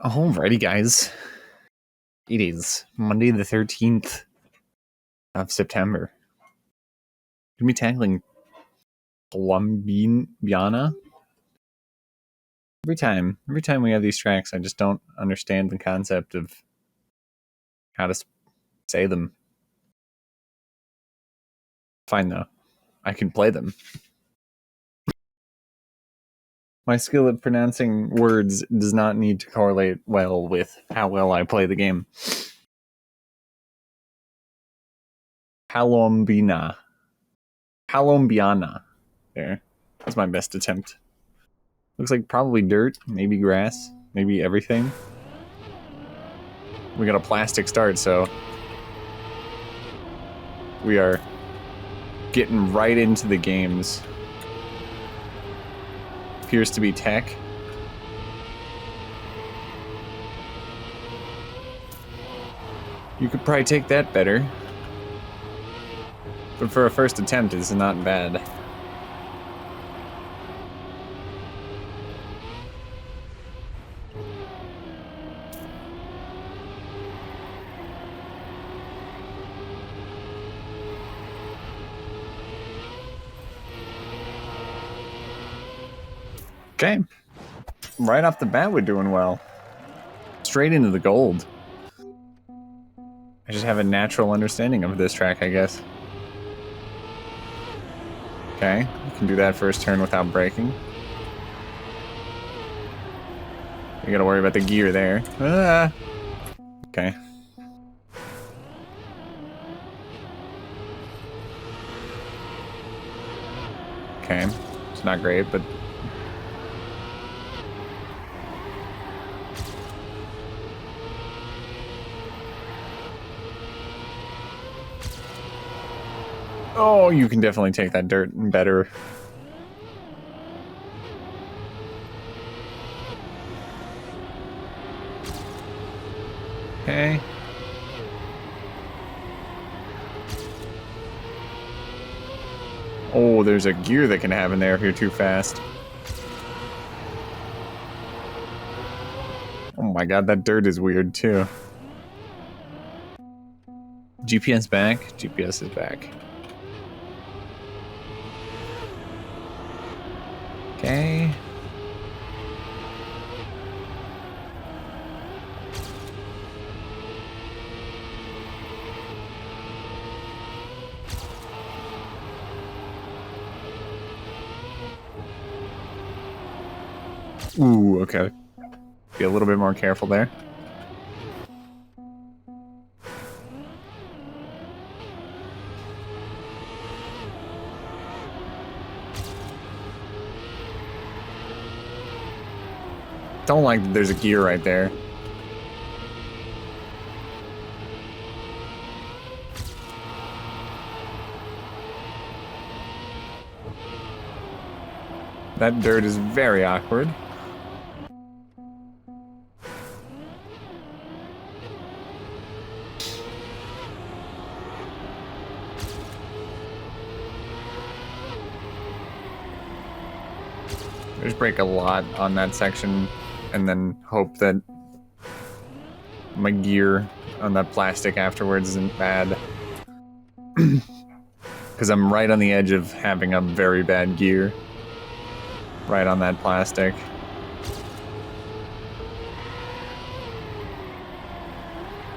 Alrighty, guys. It is Monday the 13th of September. Gonna be tackling Palombiana. Every time we have these tracks, I just don't understand the concept of how to say them. Fine, though. I can play them. My skill at pronouncing words does not need to correlate well with how well I play the game. Palombiana. There. That's my best attempt. Looks like probably dirt, maybe grass, maybe everything. We got a plastic start, so we are getting right into the games. Appears to be tech. You could probably take that better. But for a first attempt, it's not bad. Okay. Right off the bat, we're doing well. Straight into the gold. I just have a natural understanding of this track, I guess. Okay, you can do that first turn without braking. You gotta worry about the gear there. Ah. Okay. Okay, it's not great, but... Oh, you can definitely take that dirt better. Okay. Oh, there's a gear that can happen there if you're too fast. Oh my god, that dirt is weird too. GPS back. GPS is back. Okay. Ooh, okay. Be a little bit more careful there. Don't like that there's a gear right there. That dirt is very awkward. Just brake a lot on that section and then hope that my gear on that plastic afterwards isn't bad. Because I'm right on the edge of having a very bad gear. Right on that plastic.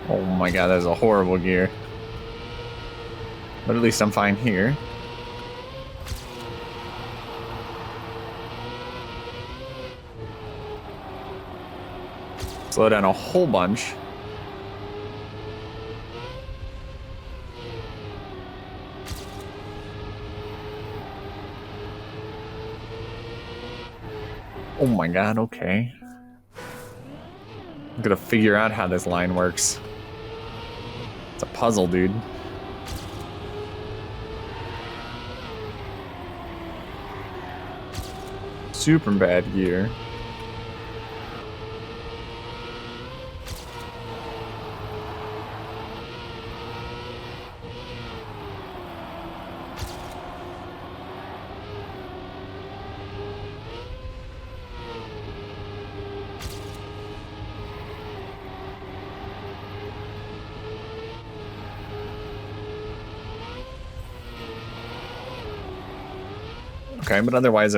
Oh my god, that is a horrible gear. But at least I'm fine here. Slow down a whole bunch. Oh my god, okay. I'm gonna figure out how this line works. It's a puzzle, dude. Super bad gear. Okay, but otherwise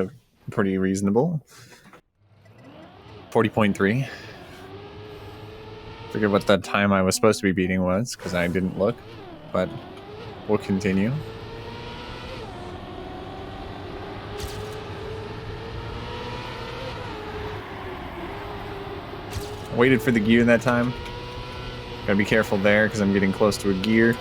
pretty reasonable. 40.3. Forget what that time I was supposed to be beating was, because I didn't look, but we'll continue. Waited for the gear that time. Gotta be careful there, because I'm getting close to a gear.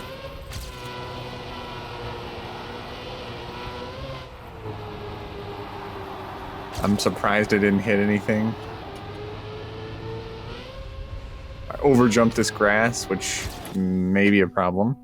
I'm surprised I didn't hit anything. I overjumped this grass, which may be a problem.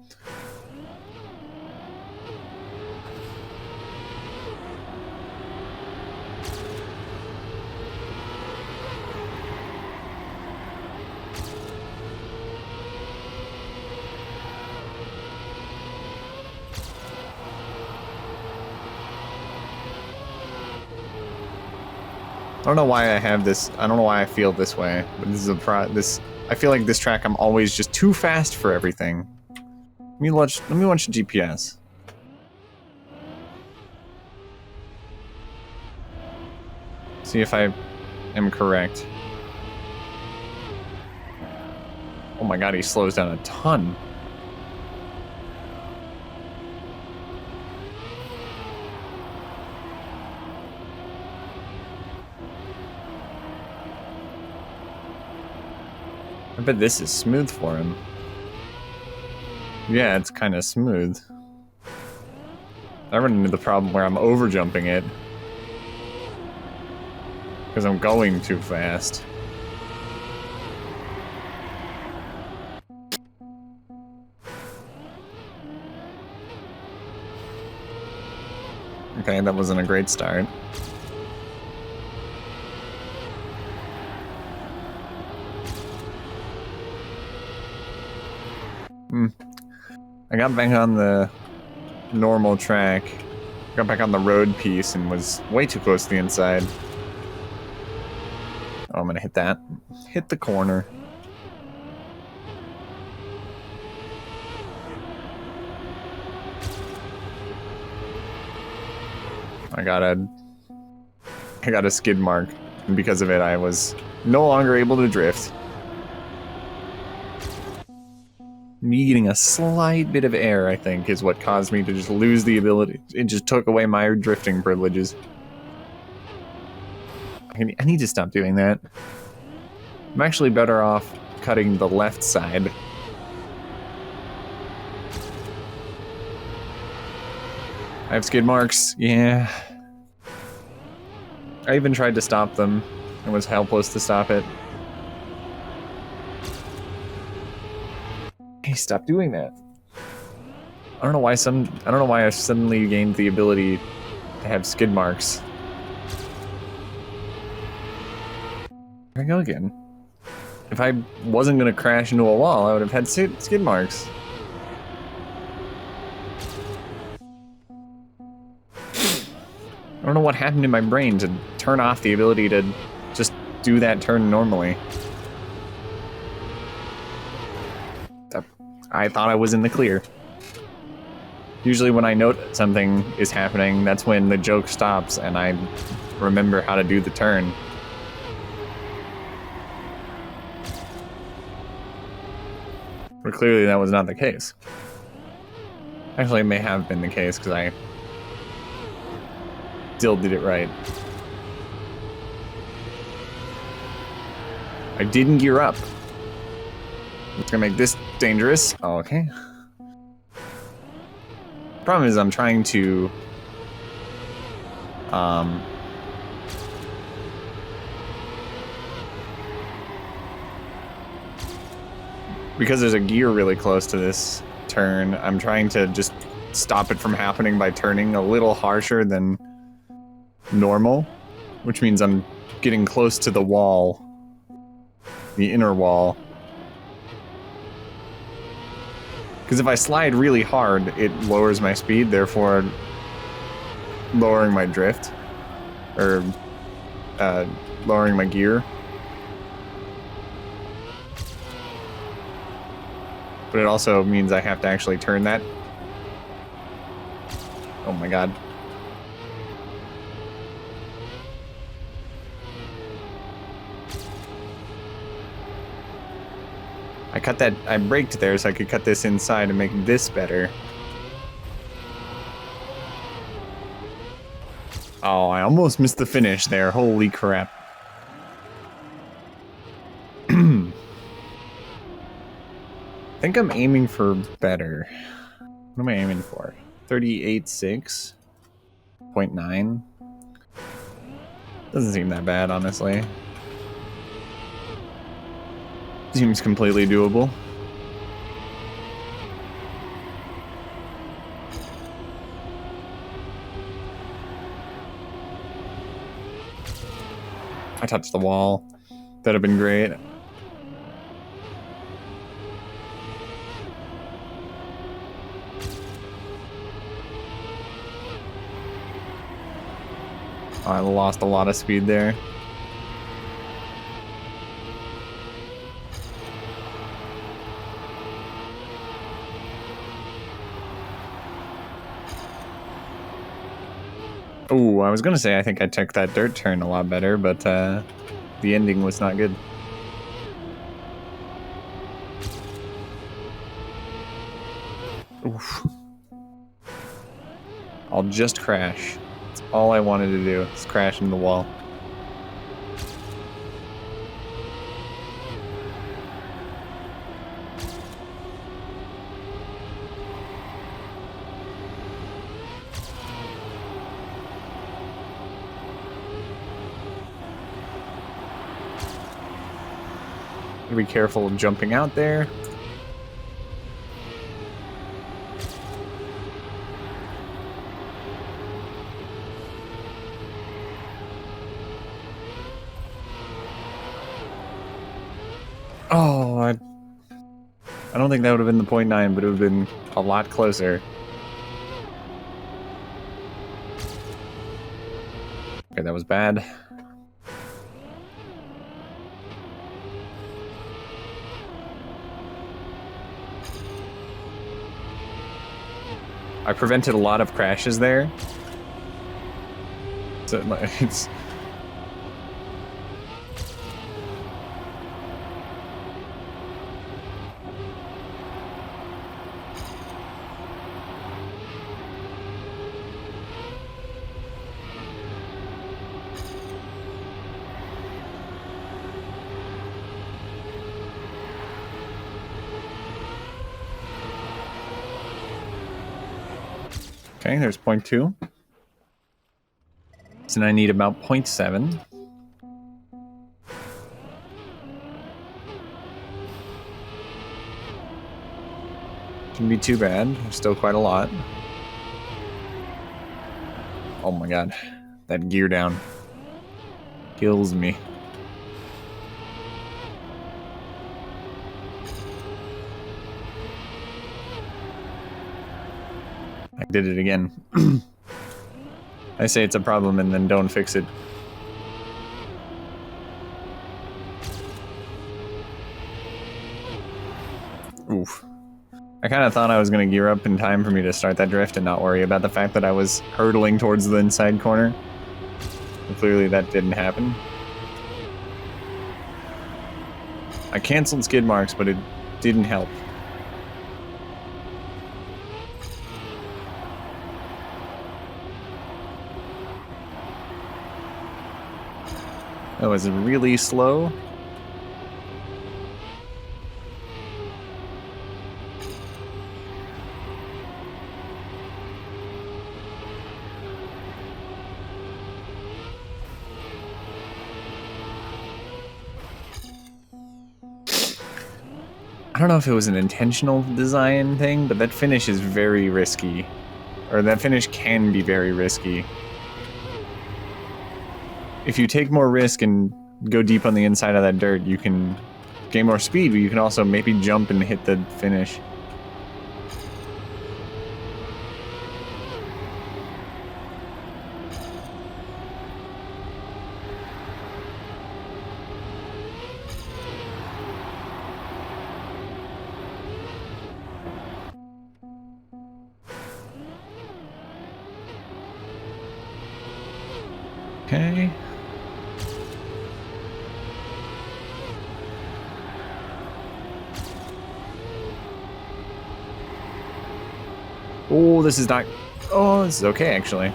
I don't know why I have this. I don't know why I feel this way, but this is I feel like this track I'm always just too fast for everything. Let me watch the GPS. See if I am correct. Oh my god, he slows down a ton. I bet this is smooth for him. Yeah, it's kind of smooth. I run into the problem where I'm overjumping it. Because I'm going too fast. Okay, that wasn't a great start. I got back on the normal track. Got back on the road piece and was way too close to the inside. Oh, I'm gonna hit that. Hit the corner. I got a skid mark, and because of it I was no longer able to drift. Me getting a slight bit of air, I think, is what caused me to just lose the ability. It just took away my drifting privileges. I need to stop doing that. I'm actually better off cutting the left side. I have skid marks, yeah. I even tried to stop them and was helpless to stop it. Hey, stop doing that. I don't know why I suddenly gained the ability to have skid marks. There I go again. If I wasn't gonna crash into a wall, I would have had skid marks. I don't know what happened in my brain to turn off the ability to just do that turn normally. I thought I was in the clear. Usually when I note something is happening, that's when the joke stops and I remember how to do the turn. But clearly that was not the case. Actually, it may have been the case because I still did it right. I didn't gear up. It's gonna make this dangerous. Oh, okay. Problem is I'm trying to because there's a gear really close to this turn, I'm trying to just stop it from happening by turning a little harsher than normal, which means I'm getting close to the wall, the inner wall. Because if I slide really hard, it lowers my speed, therefore lowering my drift, or lowering my gear. But it also means I have to actually turn that. Oh my god. I braked there so I could cut this inside and make this better. Oh, I almost missed the finish there. Holy crap. I think I'm aiming for better. What am I aiming for? 38.6.9. Doesn't seem that bad, honestly. Seems completely doable. I touched the wall. That'd have been great. I lost a lot of speed there. Oh, I was gonna say I think I took that dirt turn a lot better, but the ending was not good. Oof. I'll just crash. That's all I wanted to do, is crash into the wall. Be careful of jumping out there. Oh, I don't think that would have been the .9, but it would have been a lot closer. Okay, that was bad. I prevented a lot of crashes there. So it's... Okay, there's .2. So now I need about .7. Shouldn't be too bad. Still quite a lot. Oh my god. That gear down kills me. I did it again. I say it's a problem and then don't fix it. Oof. I kind of thought I was going to gear up in time for me to start that drift and not worry about the fact that I was hurtling towards the inside corner. But clearly that didn't happen. I canceled skid marks, but it didn't help. That was really slow. I don't know if it was an intentional design thing, but that finish is very risky. Or that finish can be very risky. If you take more risk and go deep on the inside of that dirt, you can gain more speed, but you can also maybe jump and hit the finish. Okay. Oh, this is not... Oh, this is okay, actually.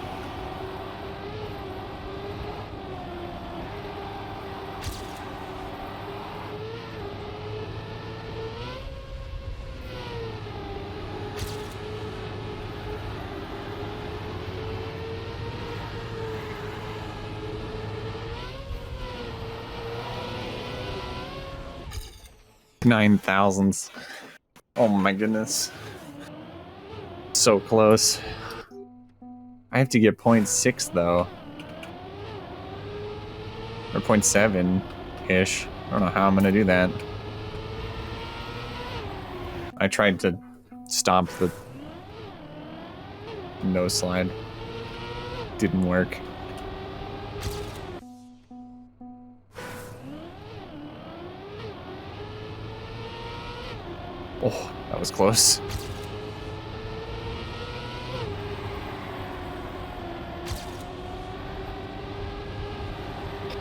Nine thousandths. Oh my goodness. So close. I have to get 0.6 though. Or 0.7-ish. I don't know how I'm gonna do that. I tried to stop the no slide. Didn't work. Oh, that was close.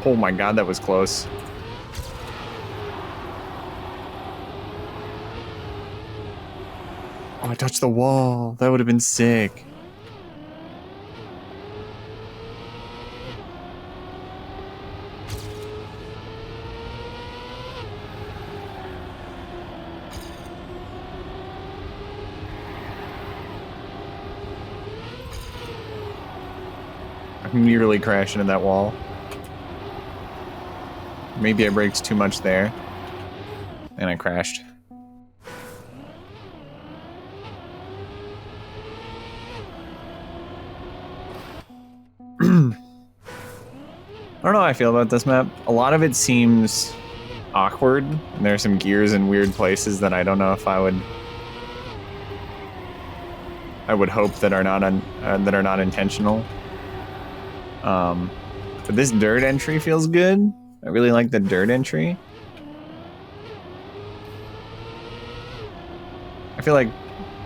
Oh my god, that was close. Oh, I touched the wall. That would have been sick. I'm nearly crashing into that wall. Maybe I braked too much there. And I crashed. I don't know how I feel about this map. A lot of it seems awkward, and there are some gears in weird places that I don't know if I would hope that are not intentional. But this dirt entry feels good. I really like the dirt entry. I feel like,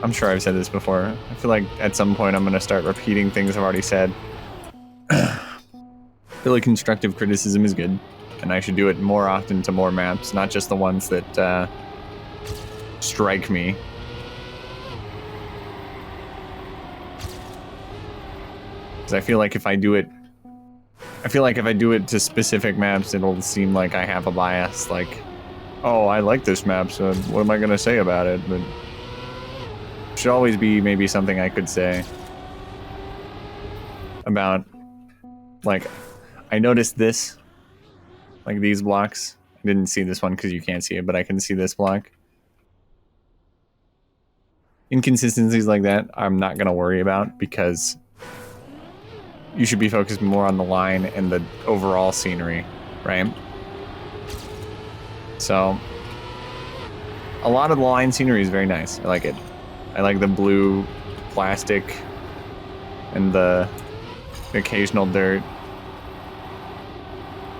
I'm sure I've said this before, I feel like at some point I'm gonna start repeating things I've already said. I feel like constructive criticism is good, and I should do it more often to more maps, not just the ones that strike me. Because I feel like if I do it to specific maps, it'll seem like I have a bias, like, oh, I like this map, so what am I gonna say about it? But it should always be maybe something I could say about, like, I noticed this, like these blocks. I didn't see this one because you can't see it, but I can see this block. Inconsistencies like that, I'm not gonna worry about, because you should be focused more on the line and the overall scenery, right? So, a lot of the line scenery is very nice. I like it. I like the blue plastic and the occasional dirt.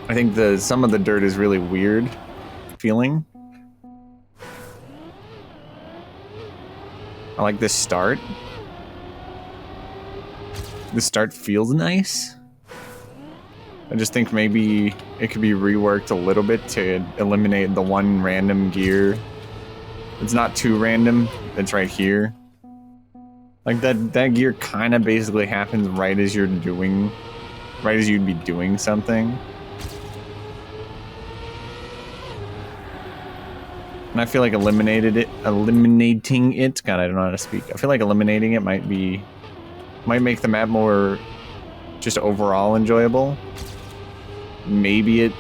I think some of the dirt is really weird feeling. I like this start. The start feels nice. I just think maybe it could be reworked a little bit to eliminate the one random gear. It's not too random. It's right here. Like that gear kind of basically happens right as you'd be doing something. And I feel like eliminating it, God, I don't know how to speak. I feel like eliminating it might make the map more just overall enjoyable. Maybe it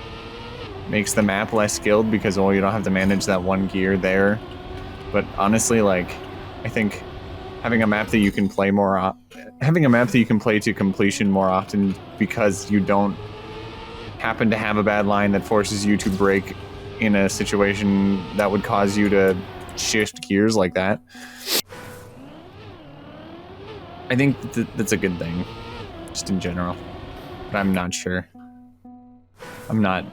makes the map less skilled because, oh, you don't have to manage that one gear there. But honestly, like, I think having a map that you can play to completion more often, because you don't happen to have a bad line that forces you to brake in a situation that would cause you to shift gears like that. I think that's a good thing, just in general. But I'm not sure. I'm not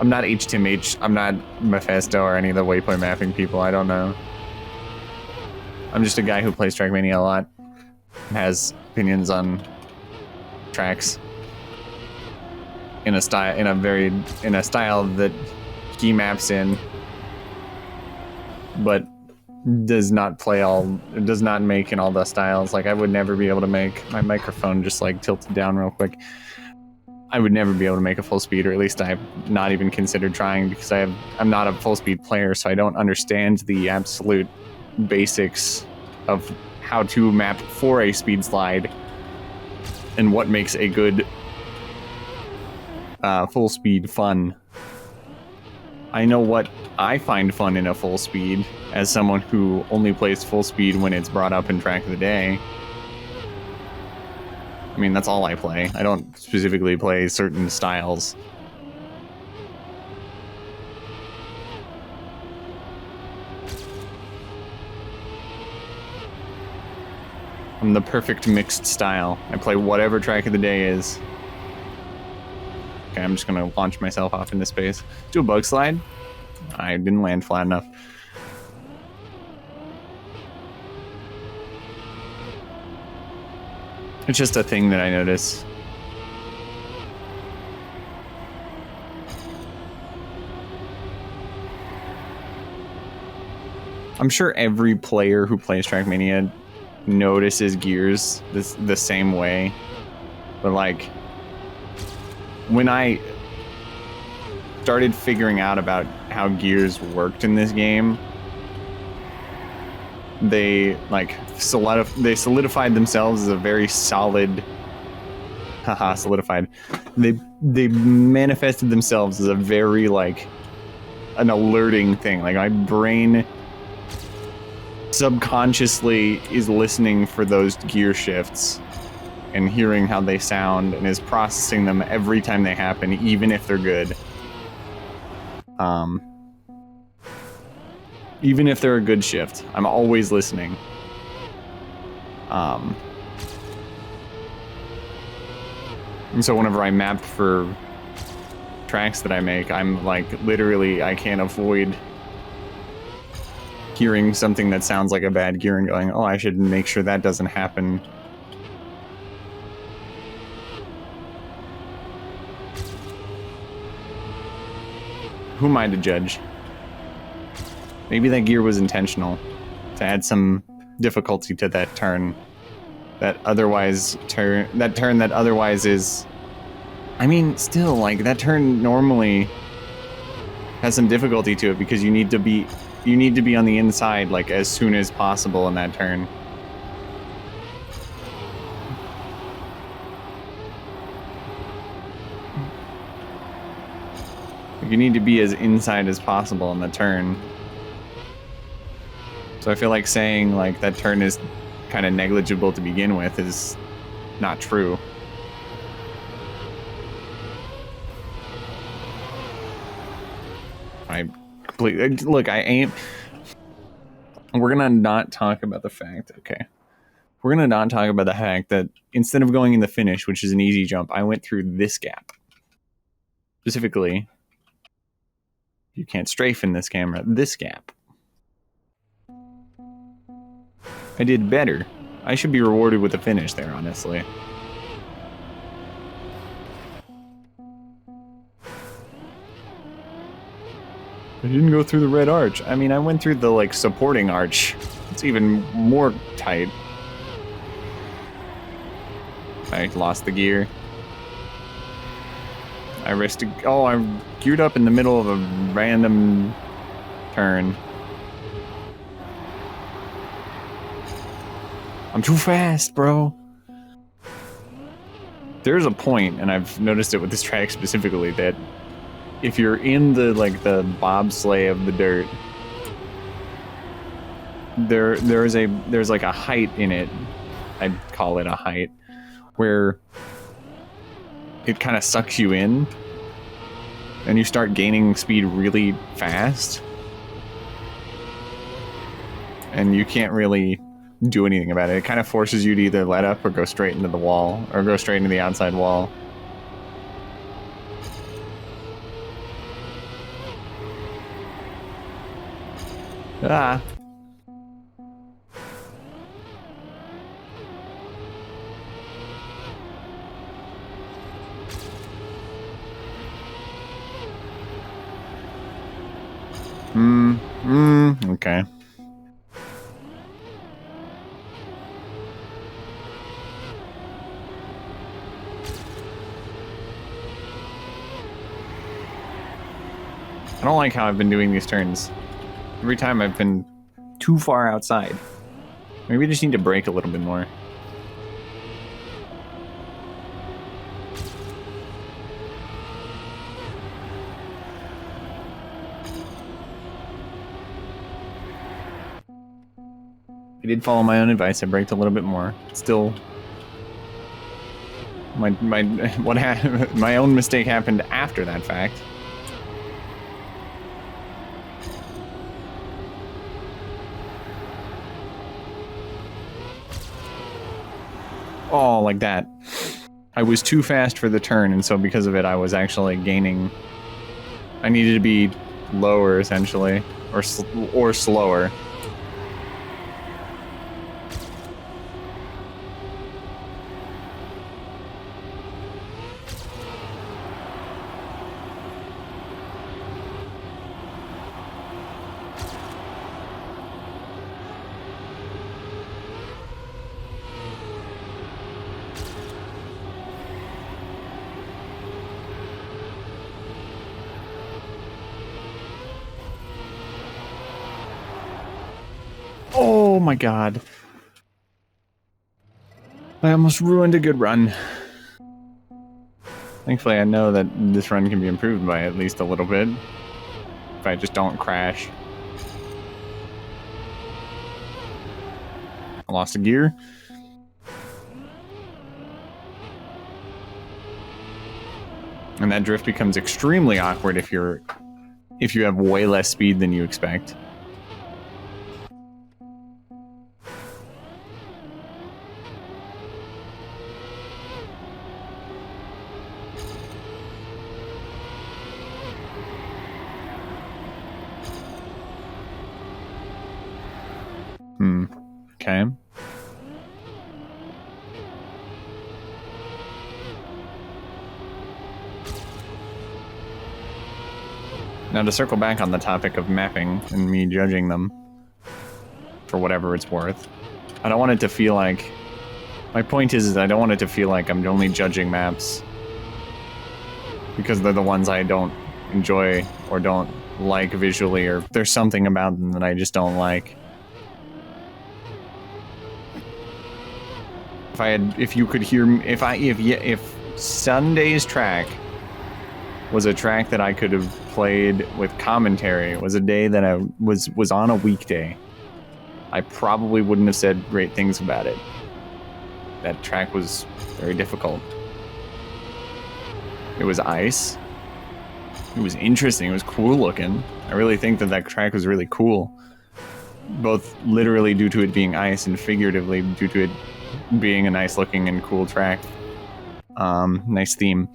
HTMH, I'm not Mephisto or any of the waypoint mapping people, I don't know. I'm just a guy who plays Trackmania a lot, and has opinions on tracks in a style that he maps in. But does not make in all the styles. Like, I would never be able to make my microphone just like tilted down real quick. I would never be able to make a full speed, or at least I've not even considered trying, because I'm not a full speed player, so I don't understand the absolute basics of how to map for a speed slide and what makes a good full speed fun. I know what I find fun in a full speed as someone who only plays full speed when it's brought up in Track of the Day. I mean, that's all I play. I don't specifically play certain styles. I'm the perfect mixed style. I play whatever Track of the Day is. Okay, I'm just gonna launch myself off into space. Do a bug slide. I didn't land flat enough. It's just a thing that I notice. I'm sure every player who plays Trackmania notices gears the same way. But like, when I started figuring out about how gears worked in this game, they solidified themselves as a very solid. Haha, solidified. They manifested themselves as a very like an alerting thing. Like, my brain subconsciously is listening for those gear shifts and hearing how they sound, and is processing them every time they happen, even if they're good. Even if they're a good shift, I'm always listening. And so whenever I map for tracks that I make, I'm like, literally, I can't avoid hearing something that sounds like a bad gear and going, oh, I should make sure that doesn't happen. Who am I to judge? Maybe that gear was intentional, to add some difficulty to that turn. That turn that otherwise is... I mean, still, like, that turn normally has some difficulty to it, because you need to be on the inside, like, as soon as possible in that turn. You need to be as inside as possible in the turn. So I feel like saying, like, that turn is kind of negligible to begin with is not true. Look, I ain't... We're gonna not talk about the fact, okay. We're gonna not talk about the fact that instead of going in the finish, which is an easy jump, I went through this gap. Specifically, you can't strafe in this camera, this gap. I did better. I should be rewarded with a finish there, honestly. I didn't go through the red arch. I mean, I went through the, like, supporting arch. It's even more tight. I lost the gear. I risked... Oh, I geared up in the middle of a random turn. I'm too fast, bro. There's a point, and I've noticed it with this track specifically, that if you're in the, like, the bobsleigh of the dirt, there's like a height in it. I'd call it a height, where it kind of sucks you in, and you start gaining speed really fast, and you can't really do anything about it. It kind of forces you to either let up or go straight into the wall, or go straight into the outside wall. Ah. Okay. I don't like how I've been doing these turns. Every time I've been too far outside. Maybe we just need to brake a little bit more. I did follow my own advice. I braked a little bit more. Still, my own mistake happened after that fact. Oh, like that. I was too fast for the turn, and so because of it, I was actually gaining. I needed to be lower, essentially, or slower. Oh my god. I almost ruined a good run. Thankfully, I know that this run can be improved by at least a little bit. If I just don't crash. I lost a gear. And that drift becomes extremely awkward if you have way less speed than you expect. Okay. Now to circle back on the topic of mapping and me judging them for whatever it's worth, I don't want it to feel like... My point is I don't want it to feel like I'm only judging maps because they're the ones I don't enjoy or don't like visually, or there's something about them that I just don't like. If you could hear me, if Sunday's track was a track that I could have played with commentary, it was a day that I was on a weekday, I probably wouldn't have said great things about it. That track was very difficult. It was ice. It was interesting. It was cool looking. I really think that track was really cool. Both literally due to it being ice and figuratively due to it being a nice looking and cool track. Nice theme.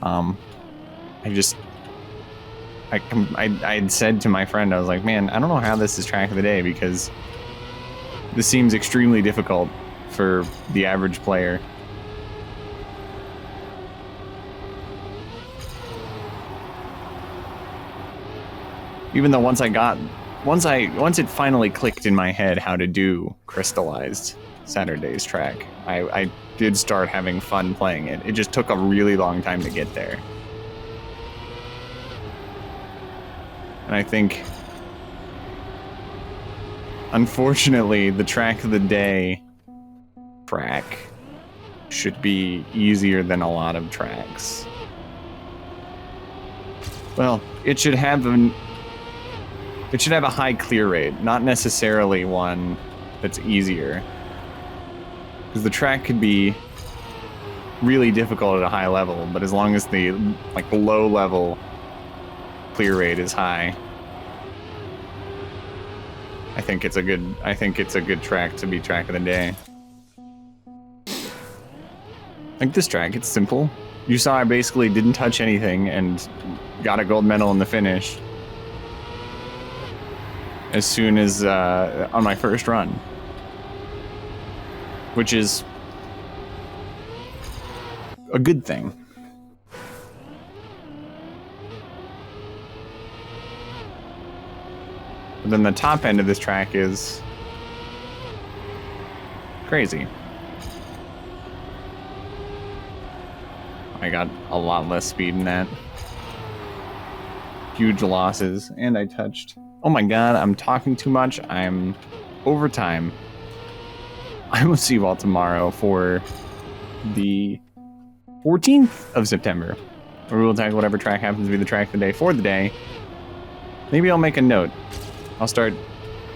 I had said to my friend, I was like, man, I don't know how this is track of the day because this seems extremely difficult for the average player. Even though once it finally clicked in my head how to do crystallized Saturday's track, I did start having fun playing it. It just took a really long time to get there. And I think, unfortunately, the track of the day track should be easier than a lot of tracks. Well, it should have a high clear rate, not necessarily one that's easier. Because the track could be really difficult at a high level, but as long as the low level clear rate is high, I think it's a good track to be track of the day. Like this track, it's simple. You saw I basically didn't touch anything and got a gold medal in the finish as soon as on my first run, which is a good thing. But then the top end of this track is crazy. I got a lot less speed in that. huge losses. And I touched... Oh my god, I'm talking too much. I'm over time. I will see you all tomorrow for the 14th of September, where we will tackle whatever track happens to be the track of the day for the day. Maybe I'll make a note. I'll start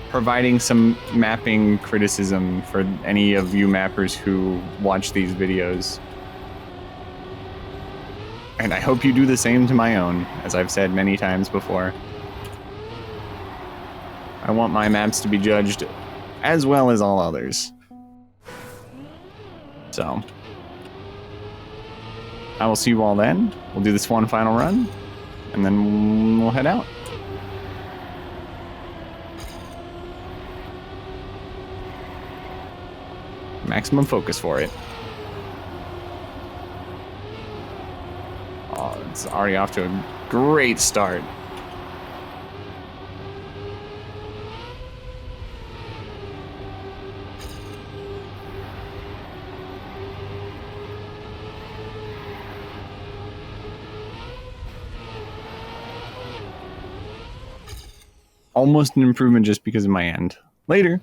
providing some mapping criticism for any of you mappers who watch these videos. And I hope you do the same to my own, as I've said many times before. I want my maps to be judged as well as all others. So, I will see you all then. We'll do this one final run, and then we'll head out. Maximum focus for it. Oh, it's already off to a great start. Almost an improvement just because of my end. Later.